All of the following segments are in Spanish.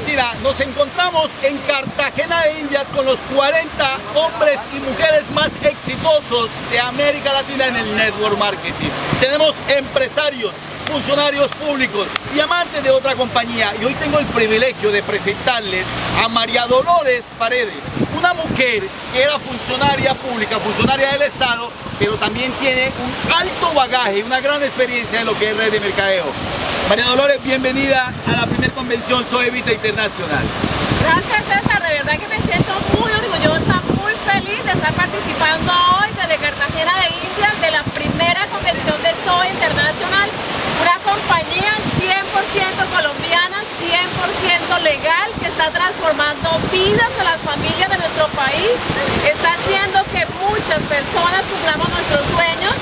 Latina. Nos encontramos en Cartagena de Indias con los 40 hombres y mujeres más exitosos de América Latina en el network marketing. Tenemos empresarios, funcionarios públicos y amantes de otra compañía, y hoy tengo el privilegio de presentarles a María Dolores Paredes, una mujer que era funcionaria pública, funcionaria del Estado, pero también tiene un alto bagaje, una gran experiencia en lo que es red de mercadeo. María Dolores, bienvenida a la primera convención Soy Evita Internacional. Gracias, César, de verdad que me siento muy orgullosa, muy feliz de estar participando hoy desde Cartagena de Indias de la primera convención de Soy Internacional, una compañía 100% colombiana, 100% legal, que está transformando vidas a las familias de nuestro país, está haciendo que muchas personas cumplamos nuestros sueños,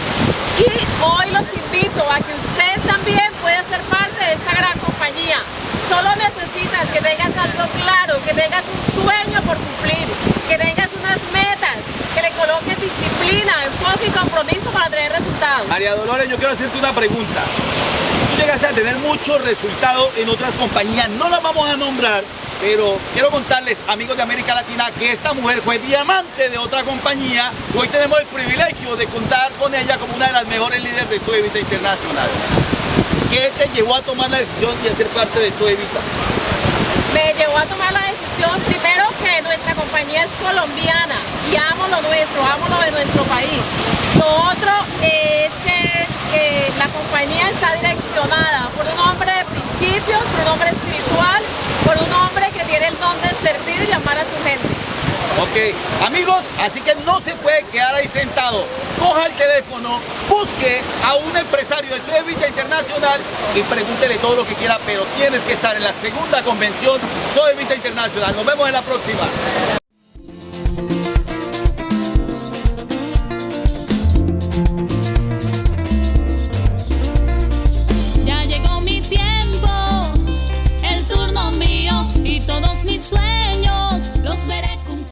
y hoy los invito a que usted también pueda ser parte de esta gran compañía. Solo necesitas que tengas algo claro, que tengas un sueño por cumplir, que tengas unas metas, que le coloques disciplina, enfoque y compromiso para tener resultados. María Dolores, yo quiero hacerte una pregunta. Tú llegaste a tener muchos resultados en otras compañías, no las vamos a nombrar, pero quiero contarles, amigos de América Latina, que esta mujer fue diamante de otra compañía. Hoy tenemos el privilegio de contar con ella como una de las mejores líderes de Soy Evita Internacional. ¿Qué te llevó a tomar la decisión de ser parte de Soy Evita? Me llevó a tomar la decisión, primero, que nuestra compañía es colombiana y amo lo nuestro, amo lo de nuestro país. Lo otro es que la compañía está direccionada por un hombre de principios, por un hombre espiritual, por un hombre que tiene el don de servir y amar a su gente. Ok, amigos, así que no se puede quedar ahí sentado. Coja el teléfono, busque a un empresario de Soy Evita Internacional y pregúntele todo lo que quiera, pero tienes que estar en la segunda convención Soy Evita Internacional. Nos vemos en la próxima.